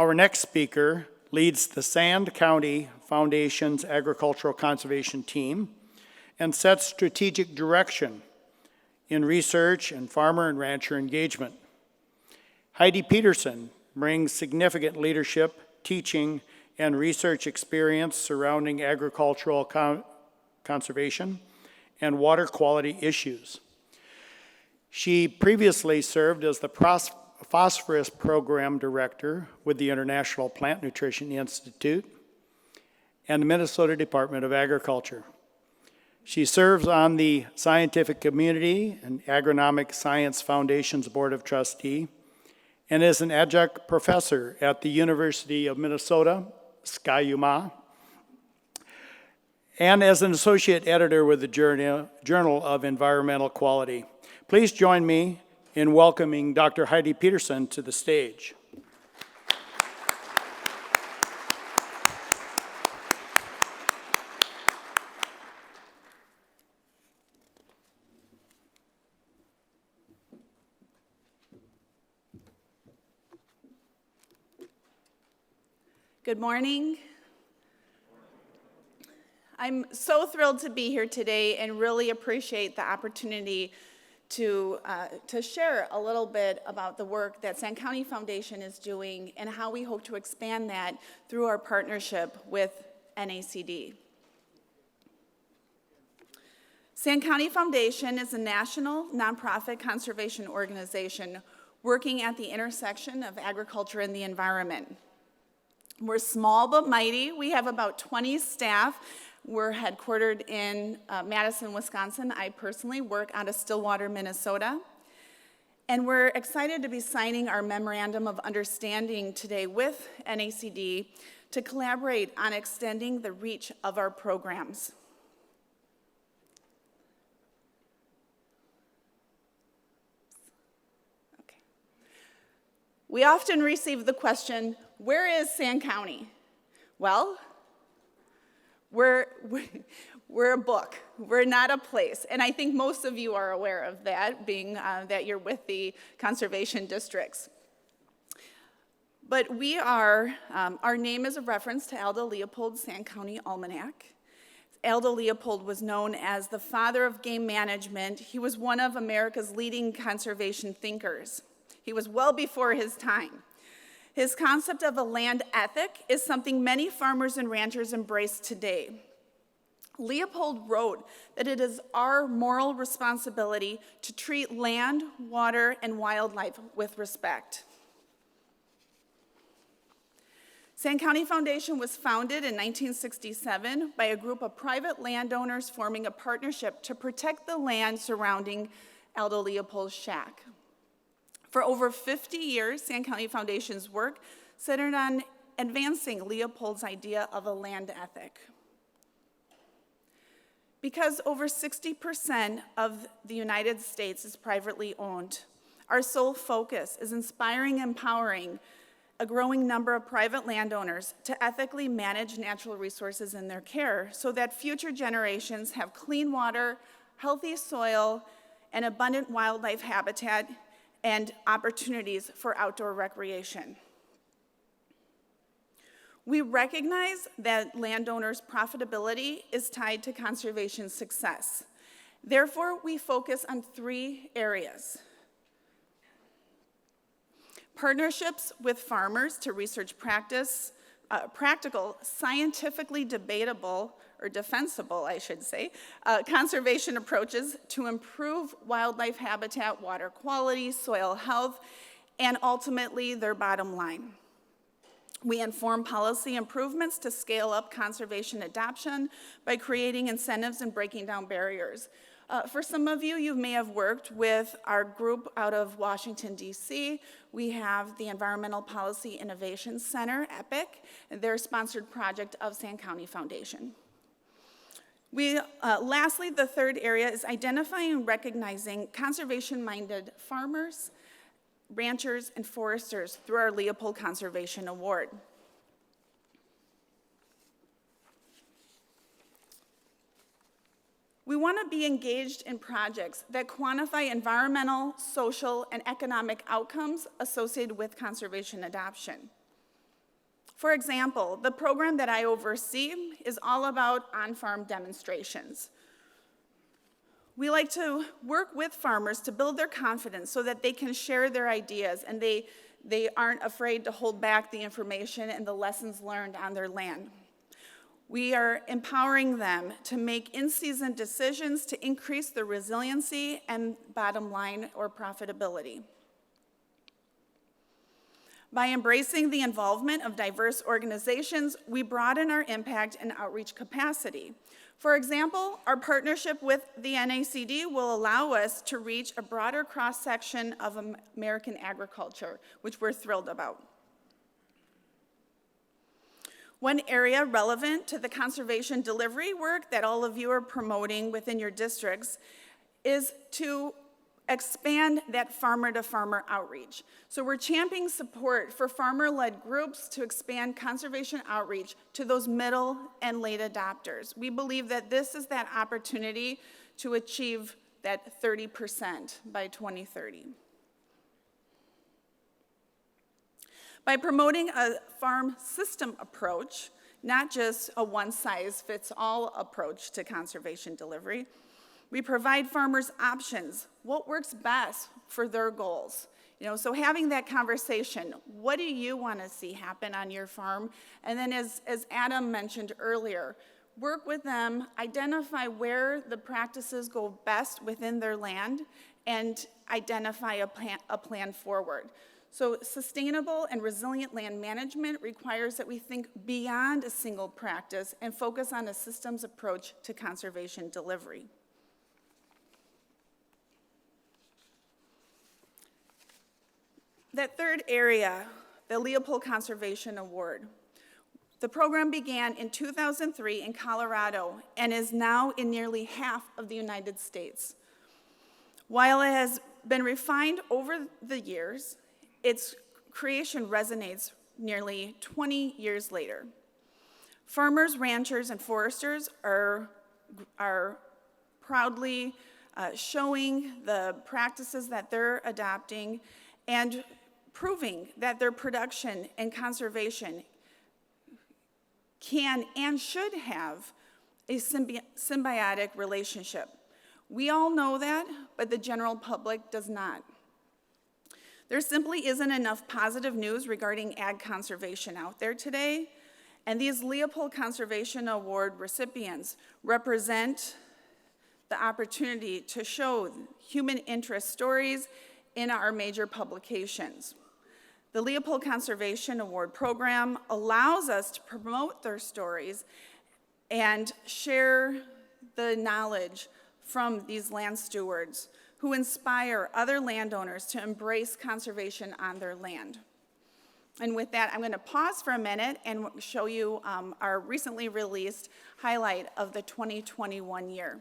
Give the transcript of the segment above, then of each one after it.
Our next speaker leads the Sand County Foundation's Agricultural Conservation Team and sets strategic direction in research and farmer and rancher engagement. Heidi Peterson brings significant leadership, teaching, and research experience surrounding agricultural conservation and water quality issues. She previously served as the Phosphorus Program Director with the International Plant Nutrition Institute and the Minnesota Department of Agriculture. She serves on the Scientific Community and Agronomic Science Foundation's Board of Trustees and is an adjunct professor at the University of Minnesota, Ski-U-Mah, and as an associate editor with the Journal of Environmental Quality. Please join me in welcoming Dr. Heidi Peterson to the stage. Good morning. I'm so thrilled to be here today and really appreciate the opportunity to share a little bit about the work that Sand County Foundation is doing and how we hope to expand that through our partnership with NACD. Sand County Foundation is a national nonprofit conservation organization working at the intersection of agriculture and the environment. We're small but mighty. We have about 20 staff. We're headquartered in Madison, Wisconsin. I personally work out of Stillwater, Minnesota. And we're excited to be signing our Memorandum of Understanding today with NACD to collaborate on extending the reach of our programs. Okay. We often receive the question, where is Sand County? Well, we're a book. We're not a place. And I think most of you are aware of that, being that you're with the conservation districts. But we are, our name is a reference to Aldo Leopold's Sand County Almanac. Aldo Leopold was known as the father of game management. He was one of America's leading conservation thinkers. He was well before his time. His concept of a land ethic is something many farmers and ranchers embrace today. Leopold wrote that it is our moral responsibility to treat land, water, and wildlife with respect. Sand County Foundation was founded in 1967 by a group of private landowners forming a partnership to protect the land surrounding Aldo Leopold's shack. For over 50 years, Sand County Foundation's work centered on advancing Leopold's idea of a land ethic. Because over 60% of the United States is privately owned, our sole focus is inspiring and empowering a growing number of private landowners to ethically manage natural resources in their care so that future generations have clean water, healthy soil, and abundant wildlife habitat and opportunities for outdoor recreation. We recognize that landowners' profitability is tied to conservation success. Therefore, we focus on 3 areas. Partnerships with farmers to research practical, scientifically debatable, or defensible, I should say, conservation approaches to improve wildlife habitat, water quality, soil health, and ultimately their bottom line. We inform policy improvements to scale up conservation adoption by creating incentives and breaking down barriers. For some of you, you may have worked with our group out of Washington, D.C. We have the Environmental Policy Innovation Center, EPIC, and their sponsored project of Sand County Foundation. Lastly, the 3rd area is identifying and recognizing conservation-minded farmers, ranchers, and foresters through our Leopold Conservation Award. We want to be engaged in projects that quantify environmental, social, and economic outcomes associated with conservation adoption. For example, the program that I oversee is all about on-farm demonstrations. We like to work with farmers to build their confidence so that they can share their ideas and they aren't afraid to hold back the information and the lessons learned on their land. We are empowering them to make in-season decisions to increase their resiliency and bottom line or profitability. By embracing the involvement of diverse organizations, we broaden our impact and outreach capacity. For example, our partnership with the NACD will allow us to reach a broader cross-section of American agriculture, which we're thrilled about. One area relevant to the conservation delivery work that all of you are promoting within your districts is to expand that farmer-to-farmer outreach. So we're championing support for farmer-led groups to expand conservation outreach to those middle and late adopters. We believe that this is that opportunity to achieve that 30% by 2030. By promoting a farm system approach, not just a one-size-fits-all approach to conservation delivery, we provide farmers options, what works best for their goals. So having that conversation, what do you want to see happen on your farm? And then as Adam mentioned earlier, work with them, identify where the practices go best within their land, and identify a plan forward. So sustainable and resilient land management requires that we think beyond a single practice and focus on a systems approach to conservation delivery. That third area, the Leopold Conservation Award. The program began in 2003 in Colorado and is now in nearly half of the United States. While it has been refined over the years, its creation resonates nearly 20 years later. Farmers, ranchers, and foresters are proudly showing the practices that they're adopting and proving that their production and conservation can and should have a symbiotic relationship. We all know that, but the general public does not. There simply isn't enough positive news regarding ag conservation out there today, and these Leopold Conservation Award recipients represent the opportunity to show human interest stories in our major publications. The Leopold Conservation Award program allows us to promote their stories and share the knowledge from these land stewards who inspire other landowners to embrace conservation on their land. And with that, I'm going to pause for a minute and show you our recently released highlight of the 2021 year.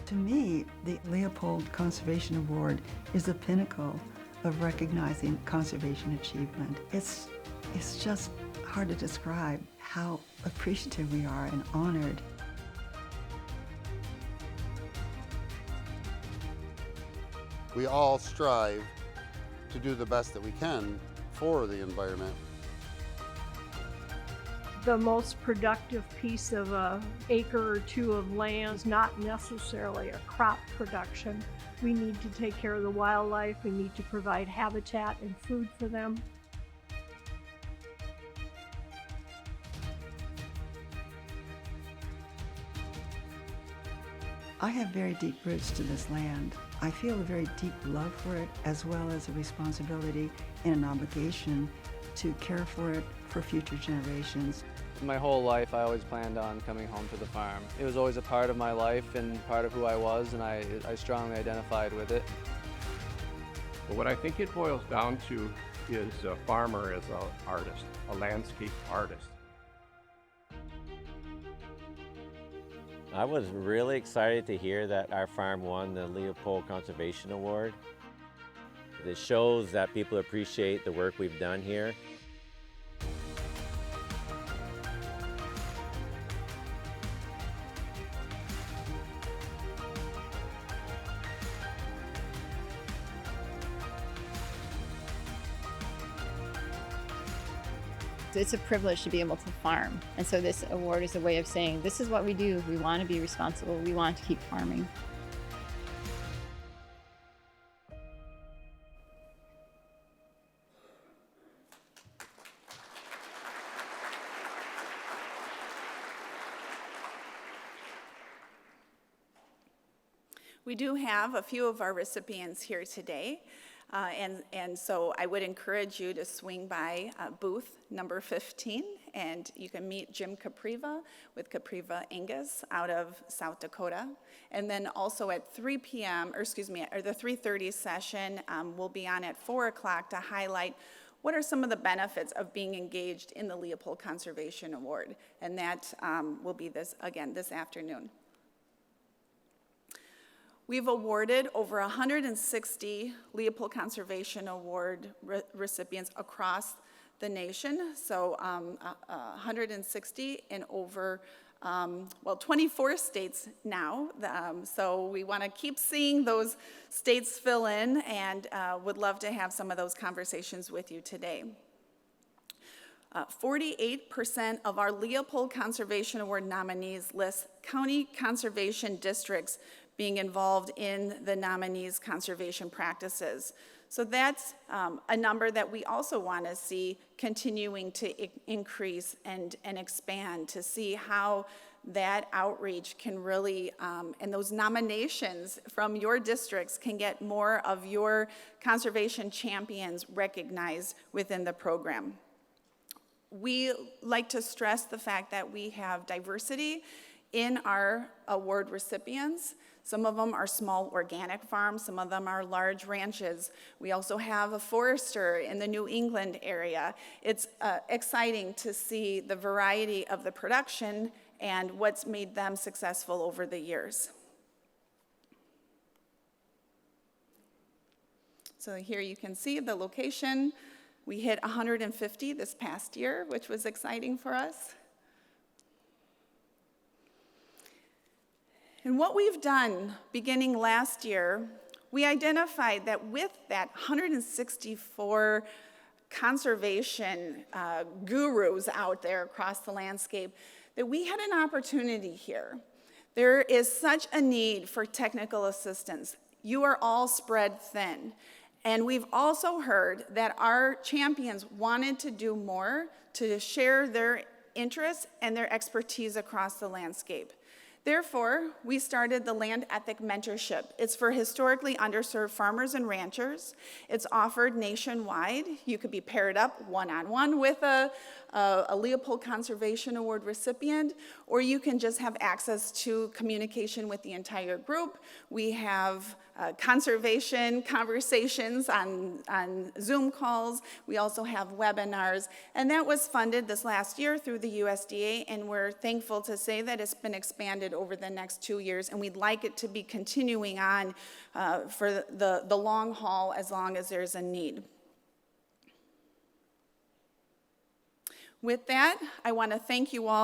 To me, the Leopold Conservation Award is the pinnacle of recognizing conservation achievement. It's just hard to describe how appreciative we are and honored. We all strive to do the best that we can for the environment. The most productive piece of an acre or two of land is not necessarily a crop production. We need to take care of the wildlife. We need to provide habitat and food for them. I have very deep roots to this land. I feel a very deep love for it, as well as a responsibility and an obligation to care for it for future generations. My whole life, I always planned on coming home to the farm. It was always a part of my life and part of who I was, and I strongly identified with it. But what I think it boils down to is a farmer as an artist, a landscape artist. I was really excited to hear that our farm won the Leopold Conservation Award. It shows that people appreciate the work we've done here. It's a privilege to be able to farm. And so this award is a way of saying, this is what we do. We want to be responsible. We want to keep farming. We do have a few of our recipients here today, and so I would encourage you to swing by booth number 15, and you can meet Jim Capriva with Capriva Angus out of South Dakota. And then also at 3 p.m., or the 3:30 session, we'll be on at 4 o'clock to highlight what are some of the benefits of being engaged in the Leopold Conservation Award, and that will be this afternoon. We've awarded over 160 Leopold Conservation Award recipients across the nation, so 160 in over 24 states now. So we want to keep seeing those states fill in, and would love to have some of those conversations with you today. 48% of our Leopold Conservation Award nominees list county conservation districts being involved in the nominees' conservation practices. So that's a number that we also want to see continuing to increase and expand, to see how that outreach can really, and those nominations from your districts can get more of your conservation champions recognized within the program. We like to stress the fact that we have diversity in our award recipients. Some of them are small organic farms, some of them are large ranches. We also have a forester in the New England area. It's exciting to see the variety of the production and what's made them successful over the years. So here you can see the location. We hit 150 this past year, which was exciting for us. And what we've done beginning last year, we identified that with that 164 conservation gurus out there across the landscape, that we had an opportunity here. There is such a need for technical assistance. You are all spread thin. And we've also heard that our champions wanted to do more to share their interests and their expertise across the landscape. Therefore, we started the Land Ethic Mentorship. It's for historically underserved farmers and ranchers. It's offered nationwide. You could be paired up one-on-one with a Leopold Conservation Award recipient, or you can just have access to communication with the entire group. We have conservation conversations on Zoom calls. We also have webinars, and that was funded this last year through the USDA, and we're thankful to say that it's been expanded over the next 2 years, and we'd like it to be continuing on for the long haul as long as there's a need. With that, I want to thank you all.